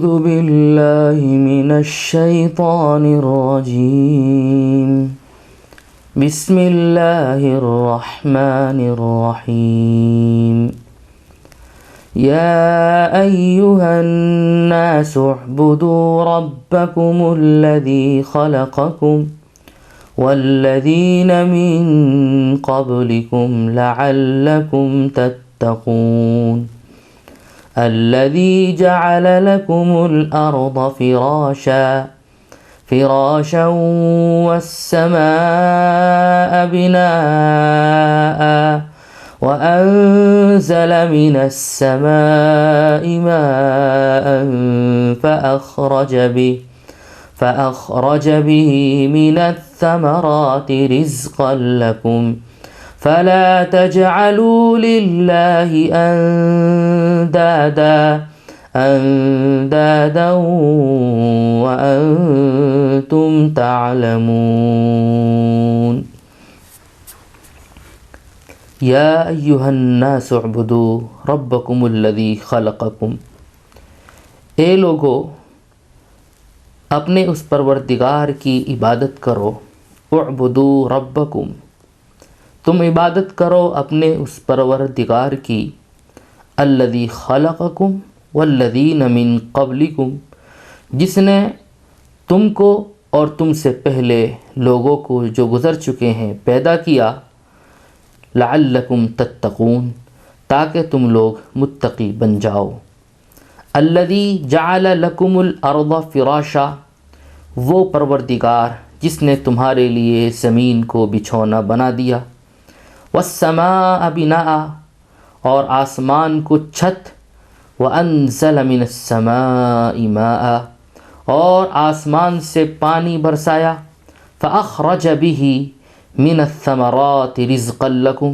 أعوذ بالله من الشيطان الرجيم بسم الله الرحمن الرحيم يا أيها الناس اعبدوا ربكم الذي خلقكم والذين من قبلكم لعلكم تتقون الذي جعل لكم الأرض فراشا والسماء بناء وأنزل من السماء ماء فأخرج به من الثمرات رزقا لكم فلا تجعلوا لله أندادا وأنتم تعلمون یا ایہا الناس اعبدوا ربکم الذی خلقکم، اے لوگو اپنے اس پروردگار کی عبادت کرو. اعبدوا ربکم، تم عبادت کرو اپنے اس پروردگار کی. الذی خلقکم والذین من قبلکم، جس نے تم کو اور تم سے پہلے لوگوں کو جو گزر چکے ہیں پیدا کیا. لعلکم تتقون، تاکہ تم لوگ متقی بن جاؤ. الذی جعل لکم الارض فراشا، وہ پروردگار جس نے تمہارے لیے زمین کو بچھونا بنا دیا. والسماء بناء، اور آسمان کو چھت. وانزل من السماء ماء، اور آسمان سے پانی برسایا. فاخرج به من الثمرات رزقا لکم،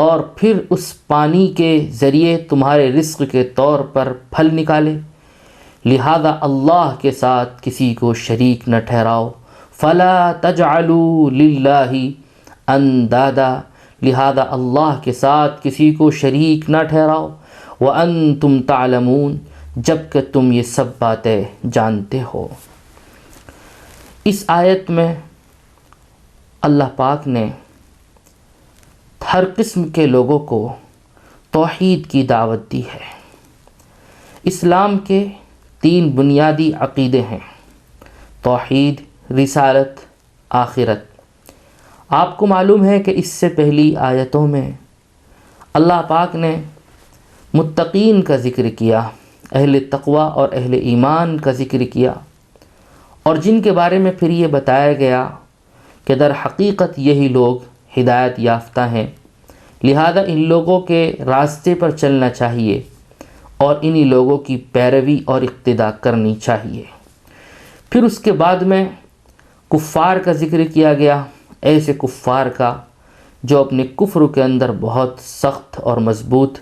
اور پھر اس پانی کے ذریعے تمہارے رزق کے طور پر پھل نکالے. لہذا اللہ کے ساتھ کسی کو شریک نہ ٹھہراؤ. فلا تجعلوا للہ اندادا، لہذا اللہ کے ساتھ کسی کو شریک نہ ٹھہراؤ. وانتم تعلمون، جبکہ تم یہ سب باتیں جانتے ہو. اس آیت میں اللہ پاک نے ہر قسم کے لوگوں کو توحید کی دعوت دی ہے. اسلام کے 3 بنیادی عقیدے ہیں: توحید، رسالت، آخرت. آپ کو معلوم ہے کہ اس سے پہلی آیتوں میں اللہ پاک نے متقین کا ذکر کیا، اہل تقوی اور اہل ایمان کا ذکر کیا، اور جن کے بارے میں پھر یہ بتایا گیا کہ در حقیقت یہی لوگ ہدایت یافتہ ہیں، لہذا ان لوگوں کے راستے پر چلنا چاہیے اور انہی لوگوں کی پیروی اور اقتداء کرنی چاہیے. پھر اس کے بعد میں کفار کا ذکر کیا گیا، ایسے کفار کا جو اپنے کفر کے اندر بہت سخت اور مضبوط،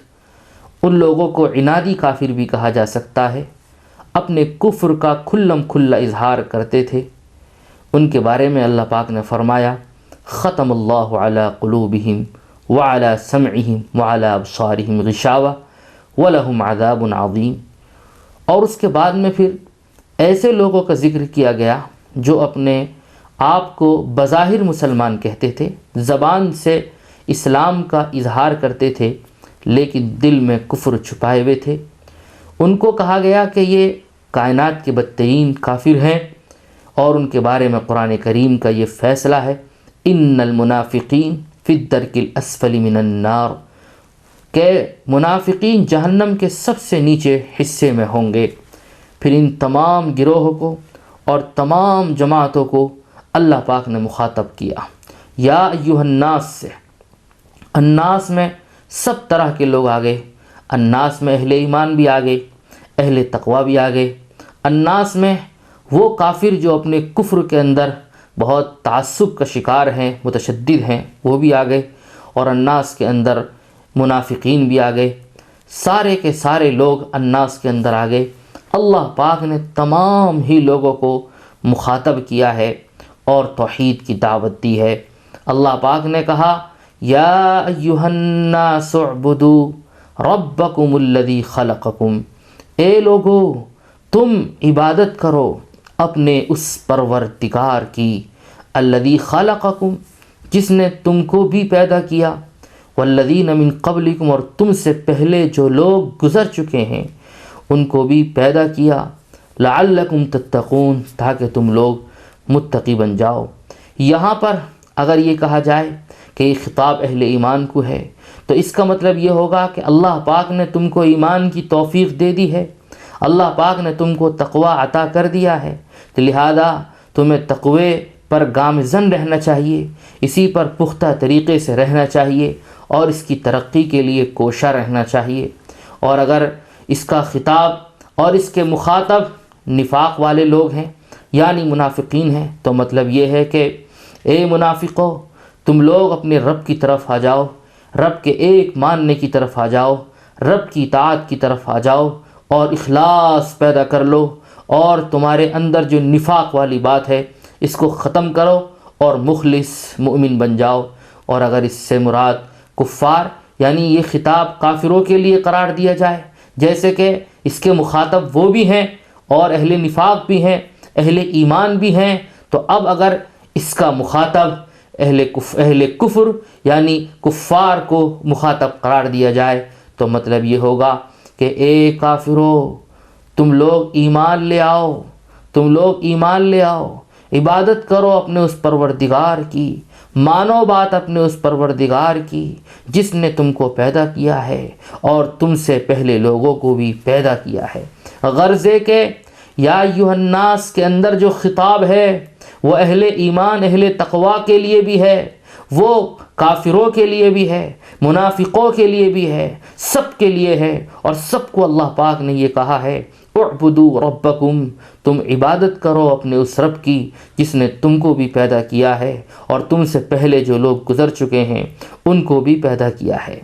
ان لوگوں کو عنادی کافر بھی کہا جا سکتا ہے، اپنے کفر کا کھلم کھلا اظہار کرتے تھے. ان کے بارے میں اللہ پاک نے فرمایا: ختم اللہ علی قلوبہم وعلی سمعہم وعلی ابصارہم غشاوہ ولہم عذاب عظیم. اور اس کے بعد میں پھر ایسے لوگوں کا ذکر کیا گیا جو اپنے آپ کو بظاہر مسلمان کہتے تھے، زبان سے اسلام کا اظہار کرتے تھے، لیکن دل میں کفر چھپائے ہوئے تھے. ان کو کہا گیا کہ یہ کائنات کے بدترین کافر ہیں، اور ان کے بارے میں قرآن کریم کا یہ فیصلہ ہے: ان المنافقین فی الدرک الاسفل من النار، کہ منافقین جہنم کے سب سے نیچے حصے میں ہوں گے. پھر ان تمام گروہوں کو اور تمام جماعتوں کو اللہ پاک نے مخاطب کیا یا ایھا الناس سے. الناس میں سب طرح کے لوگ آ گئے. الناس میں اہل ایمان بھی آ گئے، اہل تقوی بھی آ گئے. الناس میں وہ کافر جو اپنے کفر کے اندر بہت تعصب کا شکار ہیں، متشدد ہیں، وہ بھی آ گئے. اور الناس کے اندر منافقین بھی آ گئے. سارے کے سارے لوگ الناس کے اندر آ گئے. اللہ پاک نے تمام ہی لوگوں کو مخاطب کیا ہے اور توحید کی دعوت دی ہے. اللہ پاک نے کہا: یا ایھا الناس اعبدوا ربکم الذی خلقکم، اے لوگو تم عبادت کرو اپنے اس پروردگار کی، الذی خلقکم، جس نے تم کو بھی پیدا کیا، والذین من قبلکم، اور تم سے پہلے جو لوگ گزر چکے ہیں ان کو بھی پیدا کیا، لعلکم تتقون، تاکہ تم لوگ متقی بن جاؤ۔ یہاں پر اگر یہ کہا جائے کہ یہ خطاب اہل ایمان کو ہے تو اس کا مطلب یہ ہوگا کہ اللہ پاک نے تم کو ایمان کی توفیق دے دی ہے، اللہ پاک نے تم کو تقوی عطا کر دیا ہے، تو لہذا تمہیں تقوی پر گامزن رہنا چاہیے، اسی پر پختہ طریقے سے رہنا چاہیے اور اس کی ترقی کے لیے کوشاں رہنا چاہیے۔ اور اگر اس کا خطاب اور اس کے مخاطب نفاق والے لوگ ہیں یعنی منافقین ہیں تو مطلب یہ ہے کہ اے منافقو، تم لوگ اپنے رب کی طرف آ جاؤ، رب کے ایک ماننے کی طرف آ جاؤ، رب کی اطاعت کی طرف آ جاؤ اور اخلاص پیدا کر لو، اور تمہارے اندر جو نفاق والی بات ہے اس کو ختم کرو اور مخلص مؤمن بن جاؤ۔ اور اگر اس سے مراد کفار یعنی یہ خطاب کافروں کے لیے قرار دیا جائے، جیسے کہ اس کے مخاطب وہ بھی ہیں اور اہل نفاق بھی ہیں، اہل ایمان بھی ہیں، تو اب اگر اس کا مخاطب اہل کفر یعنی کفار کو مخاطب قرار دیا جائے تو مطلب یہ ہوگا کہ اے کافرو، تم لوگ ایمان لے آؤ، تم لوگ ایمان لے آؤ، عبادت کرو اپنے اس پروردگار کی، مانو بات اپنے اس پروردگار کی جس نے تم کو پیدا کیا ہے اور تم سے پہلے لوگوں کو بھی پیدا کیا ہے۔ غرضے کہ یا ایھا الناس کے اندر جو خطاب ہے وہ اہل ایمان اہل تقوی کے لیے بھی ہے، وہ کافروں کے لیے بھی ہے، منافقوں کے لیے بھی ہے، سب کے لیے ہے، اور سب کو اللہ پاک نے یہ کہا ہے اعبدوا ربکم، تم عبادت کرو اپنے اس رب کی جس نے تم کو بھی پیدا کیا ہے اور تم سے پہلے جو لوگ گزر چکے ہیں ان کو بھی پیدا کیا ہے۔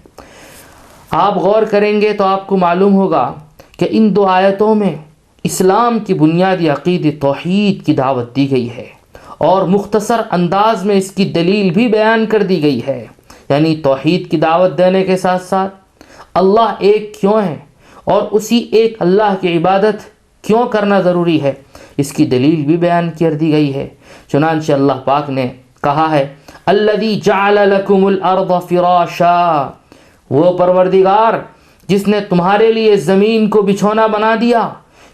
آپ غور کریں گے تو آپ کو معلوم ہوگا کہ ان دو آیتوں میں اسلام کی بنیادی عقیدے توحید کی دعوت دی گئی ہے اور مختصر انداز میں اس کی دلیل بھی بیان کر دی گئی ہے، یعنی توحید کی دعوت دینے کے ساتھ ساتھ اللہ ایک کیوں ہے اور اسی ایک اللہ کی عبادت کیوں کرنا ضروری ہے اس کی دلیل بھی بیان کر دی گئی ہے۔ چنانچہ اللہ پاک نے کہا ہے الذی جعل لکم الارض فراشا، وہ پروردگار جس نے تمہارے لیے زمین کو بچھونا بنا دیا،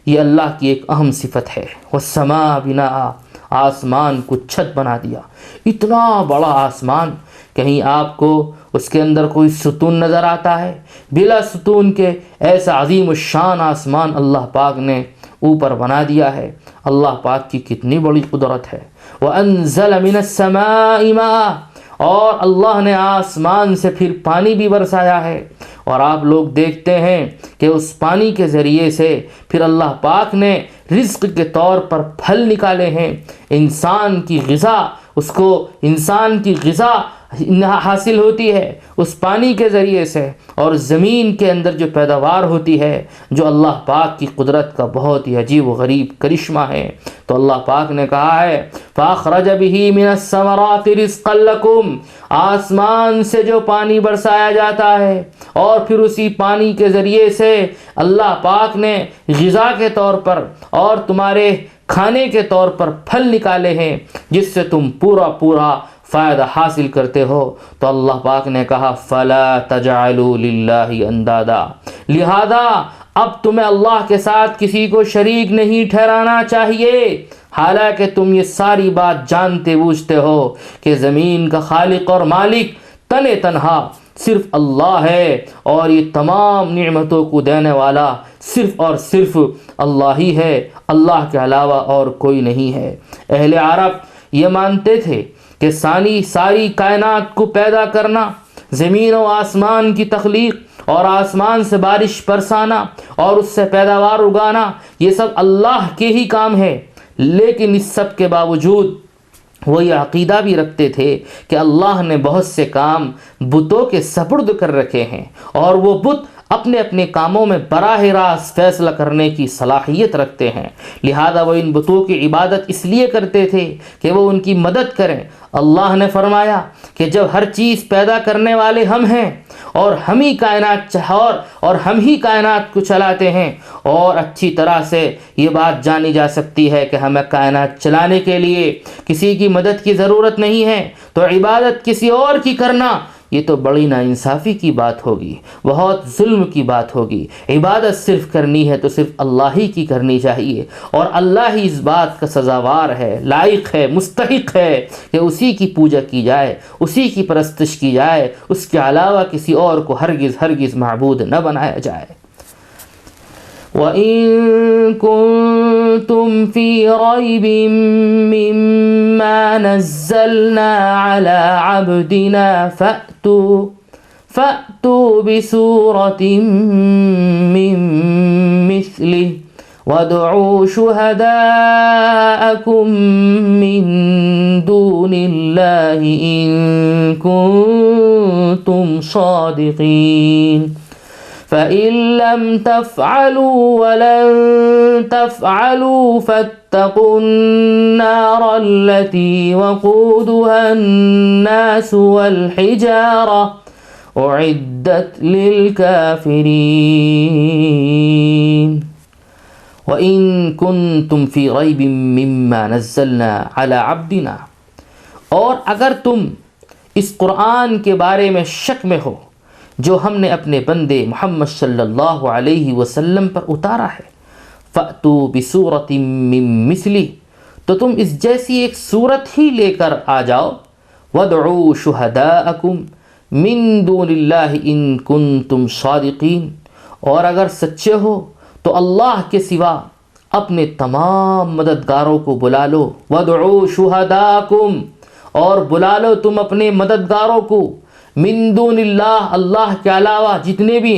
یہ اللہ کی ایک اہم صفت ہے۔ والسماء بناء، آسمان کو چھت بنا دیا، اتنا بڑا آسمان، کہیں آپ کو اس کے اندر کوئی ستون نظر آتا ہے؟ بلا ستون کے ایسا عظیم الشان آسمان اللہ پاک نے اوپر بنا دیا ہے۔ اللہ پاک کی کتنی بڑی قدرت ہے۔ وَأَنزَلَ مِنَ السَّمَاءِ مَاءً، اور اللہ نے آسمان سے پھر پانی بھی برسایا ہے، اور آپ لوگ دیکھتے ہیں کہ اس پانی کے ذریعے سے پھر اللہ پاک نے رزق کے طور پر پھل نکالے ہیں، انسان کی غذا، اس کو انسان کی غذا حاصل ہوتی ہے اس پانی کے ذریعے سے، اور زمین کے اندر جو پیداوار ہوتی ہے جو اللہ پاک کی قدرت کا بہت ہی عجیب و غریب کرشمہ ہے۔ تو اللہ پاک نے کہا ہے فَأَخْرَجَ بِهِ مِنَ الثَّمَرَاتِ رِزْقًا لَكُمْ، آسمان سے جو پانی برسایا جاتا ہے اور پھر اسی پانی کے ذریعے سے اللہ پاک نے غذا کے طور پر اور تمہارے کھانے کے طور پر پھل نکالے ہیں جس سے تم پورا فائدہ حاصل کرتے ہو۔ تو اللہ پاک نے کہا فَلَا تَجْعَلُوا لِلَّهِ أَنْدَادًا، لہذا اب تمہیں اللہ کے ساتھ کسی کو شریک نہیں ٹھہرانا چاہیے، حالانکہ تم یہ ساری بات جانتے بوجھتے ہو کہ زمین کا خالق اور مالک تنے تنہا صرف اللہ ہے، اور یہ تمام نعمتوں کو دینے والا صرف اور صرف اللہ ہی ہے، اللہ کے علاوہ اور کوئی نہیں ہے۔ اہل عرب یہ مانتے تھے کہ ساری کائنات کو پیدا کرنا، زمین و آسمان کی تخلیق اور آسمان سے بارش برسانا اور اس سے پیداوار اگانا، یہ سب اللہ کے ہی کام ہے، لیکن اس سب کے باوجود وہ یہ عقیدہ بھی رکھتے تھے کہ اللہ نے بہت سے کام بتوں کے سپرد کر رکھے ہیں اور وہ بت اپنے اپنے کاموں میں براہ راست فیصلہ کرنے کی صلاحیت رکھتے ہیں، لہذا وہ ان بتوں کی عبادت اس لیے کرتے تھے کہ وہ ان کی مدد کریں۔ اللہ نے فرمایا کہ جب ہر چیز پیدا کرنے والے ہم ہیں اور ہم ہی کائنات اور ہم ہی کائنات کو چلاتے ہیں، اور اچھی طرح سے یہ بات جانی جا سکتی ہے کہ ہمیں کائنات چلانے کے لیے کسی کی مدد کی ضرورت نہیں ہے، تو عبادت کسی اور کی کرنا یہ تو بڑی ناانصافی کی بات ہوگی، بہت ظلم کی بات ہوگی۔ عبادت صرف کرنی ہے تو صرف اللہ ہی کی کرنی چاہیے، اور اللہ ہی اس بات کا سزاوار ہے، لائق ہے، مستحق ہے کہ اسی کی پوجا کی جائے، اسی کی پرستش کی جائے، اس کے علاوہ کسی اور کو ہرگز معبود نہ بنایا جائے۔ وَإِن كُنتُمْ فِي رَيْبٍ مِّمَّا نَزَّلْنَا عَلَىٰ عَبْدِنَا فَأْتُوا بِسُورَةٍ مِّن مِّثْلِهِ وَادْعُوا شُهَدَاءَكُم مِّن دُونِ اللَّهِ إِن كُنتُمْ صَادِقِينَ فَإِن لَّمْ تَفْعَلُوا وَلَن تَفْعَلُوا فَاتَّقُوا النَّارَ الَّتِي وَقُودُهَا النَّاسُ وَالْحِجَارَةُ أُعِدَّتْ لِلْكَافِرِينَ وَإِن كُنتُمْ فِي رَيْبٍ مِّمَّا نَزَّلْنَا عَلَىٰ عَبْدِنَا، اور اگر تم اس قرآن کے بارے میں شک میں ہو جو ہم نے اپنے بندے محمد صلی اللہ علیہ وسلم پر اتارا ہے، فَأْتُوا بِسُورَةٍ مِّن مِّثْلِهِ، تو تم اس جیسی ایک صورت ہی لے کر آ جاؤ، وَادْعُوا شُهَدَاءَكُم مِّن دُونِ اللَّهِ إِن كُنتُمْ صَادِقِينَ، اور اگر سچے ہو تو اللہ کے سوا اپنے تمام مددگاروں کو بلا لو، وَادْعُوا شُهَدَاءَكُم، اور بلا لو تم اپنے مددگاروں کو، من دون اللہ، اللہ کے علاوہ جتنے بھی،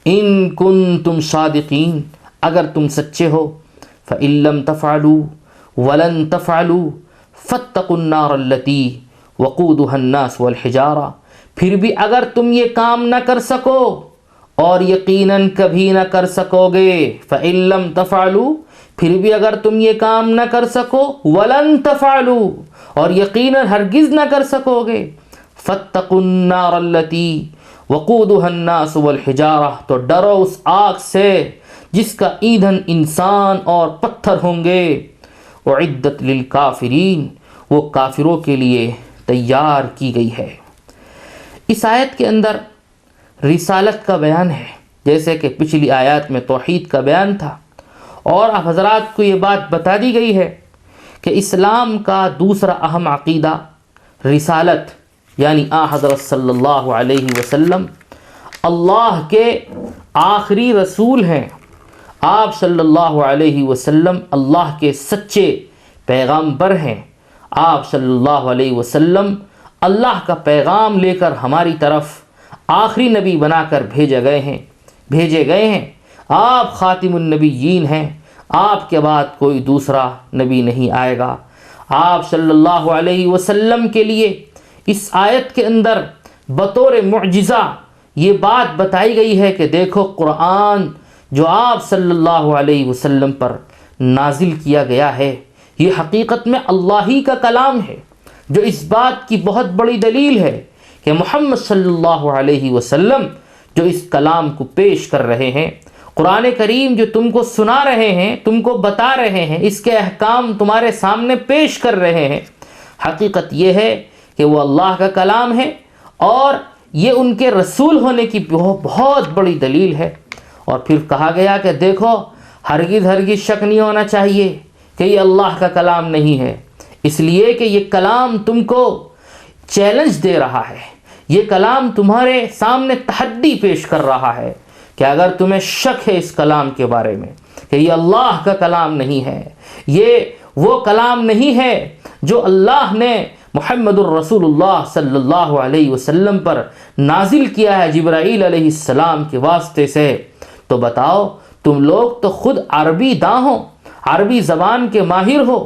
ان کنتم صادقین، اگر تم سچے ہو، فإن لم تفعلوا ولن تفعلوا فاتقوا النار التي وقودها الناس والحجارہ، پھر بھی اگر تم یہ کام نہ کر سکو، اور یقیناً کبھی نہ کر سکو گے، فإن لم تفعلوا، پھر بھی اگر تم یہ کام نہ کر سکو، ولن تفعلوا، اور یقیناً ہرگز نہ کر سکو گے، فاتقوا النار التي وقودها الناس والحجارہ، تو ڈرو اس آگ سے جس کا ایندھن انسان اور پتھر ہوں گے، اعدت للکافرین، وہ کافروں کے لیے تیار کی گئی ہے۔ اس آیت کے اندر رسالت کا بیان ہے، جیسے کہ پچھلی آیات میں توحید کا بیان تھا، اور آپ حضرات کو یہ بات بتا دی گئی ہے کہ اسلام کا دوسرا اہم عقیدہ رسالت، یعنی حضرت صلی اللہ علیہ وسلم اللہ کے آخری رسول ہیں، آپ صلی اللہ علیہ وسلم اللہ کے سچے پیغامبر ہیں، آپ صلی اللہ علیہ وسلم اللہ کا پیغام لے کر ہماری طرف آخری نبی بنا کر بھیجے گئے ہیں، آپ خاتم النبیین ہیں، آپ کے بعد کوئی دوسرا نبی نہیں آئے گا۔ آپ صلی اللہ علیہ وسلم کے لیے اس آیت کے اندر بطور معجزہ یہ بات بتائی گئی ہے کہ دیکھو قرآن جو آپ صلی اللہ علیہ وسلم پر نازل کیا گیا ہے، یہ حقیقت میں اللہ ہی کا کلام ہے، جو اس بات کی بہت بڑی دلیل ہے کہ محمد صلی اللہ علیہ وسلم جو اس کلام کو پیش کر رہے ہیں، قرآن کریم جو تم کو سنا رہے ہیں، تم کو بتا رہے ہیں، اس کے احکام تمہارے سامنے پیش کر رہے ہیں، حقیقت یہ ہے کہ وہ اللہ کا کلام ہے، اور یہ ان کے رسول ہونے کی بہت بڑی دلیل ہے۔ اور پھر کہا گیا کہ دیکھو ہرگز شک نہیں ہونا چاہیے کہ یہ اللہ کا کلام نہیں ہے، اس لیے کہ یہ کلام تم کو چیلنج دے رہا ہے، یہ کلام تمہارے سامنے تحدی پیش کر رہا ہے کہ اگر تمہیں شک ہے اس کلام کے بارے میں کہ یہ اللہ کا کلام نہیں ہے، یہ وہ کلام نہیں ہے جو اللہ نے محمد الرسول اللہ صلی اللہ علیہ وسلم پر نازل کیا ہے جبرائیل علیہ السلام کے واسطے سے، تو بتاؤ تم لوگ تو خود عربی داں ہو، عربی زبان کے ماہر ہو،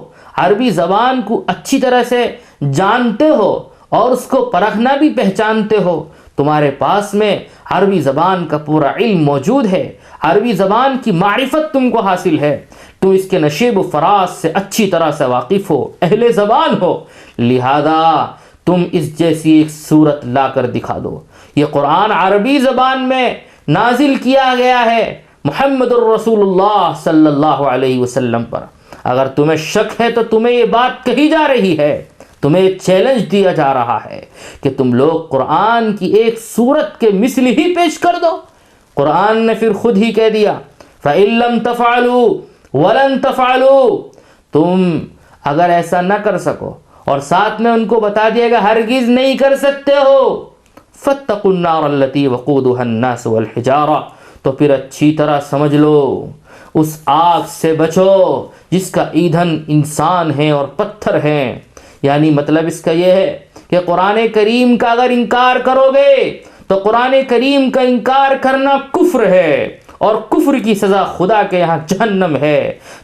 عربی زبان کو اچھی طرح سے جانتے ہو اور اس کو پرکھنا بھی پہچانتے ہو، تمہارے پاس میں عربی زبان کا پورا علم موجود ہے، عربی زبان کی معرفت تم کو حاصل ہے، تم اس کے نشیب و فراز سے اچھی طرح سے واقف ہو، اہل زبان ہو، لہذا تم اس جیسی ایک صورت لا کر دکھا دو۔ یہ قرآن عربی زبان میں نازل کیا گیا ہے محمد الرسول اللہ صلی اللہ علیہ وسلم پر۔ اگر تمہیں شک ہے تو تمہیں یہ بات کہی جا رہی ہے، تمہیں چیلنج دیا جا رہا ہے کہ تم لوگ قرآن کی ایک صورت کے مثل ہی پیش کر دو۔ قرآن نے پھر خود ہی کہہ دیا فَإِن لَمْ تَفْعَلُوا وَلَن تَفْعَلُوا، تم اگر ایسا نہ کر سکو، اور ساتھ میں ان کو بتا دیا کہ ہرگز نہیں کر سکتے ہو، فَاتَّقُوا النَّارَ الَّتِي وَقُودُهَا النَّاسُ وَالْحِجَارَةُ، تو پھر اچھی طرح سمجھ لو اس آگ سے بچو جس کا ایندھن انسان ہیں اور پتھر ہیں۔ یعنی مطلب اس کا یہ ہے کہ قرآن کریم کا اگر انکار کرو گے تو قرآن کریم کا انکار کرنا کفر ہے، اور کفر کی سزا خدا کے یہاں جہنم ہے،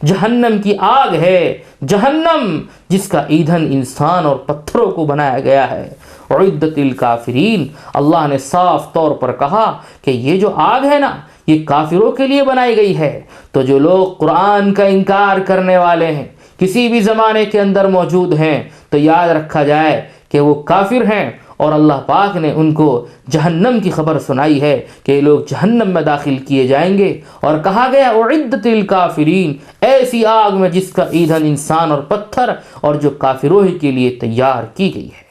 جہنم کی آگ ہے، جہنم جس کا ایندھن انسان اور پتھروں کو بنایا گیا ہے۔ اعدت للکافرین، اللہ نے صاف طور پر کہا کہ یہ جو آگ ہے نا یہ کافروں کے لیے بنائی گئی ہے۔ تو جو لوگ قرآن کا انکار کرنے والے ہیں، کسی بھی زمانے کے اندر موجود ہیں، تو یاد رکھا جائے کہ وہ کافر ہیں، اور اللہ پاک نے ان کو جہنم کی خبر سنائی ہے کہ یہ لوگ جہنم میں داخل کیے جائیں گے، اور کہا گیا اعدت للکافرین، ایسی آگ میں جس کا ایندھن انسان اور پتھر اور جو کافروں ہی کے لیے تیار کی گئی ہے۔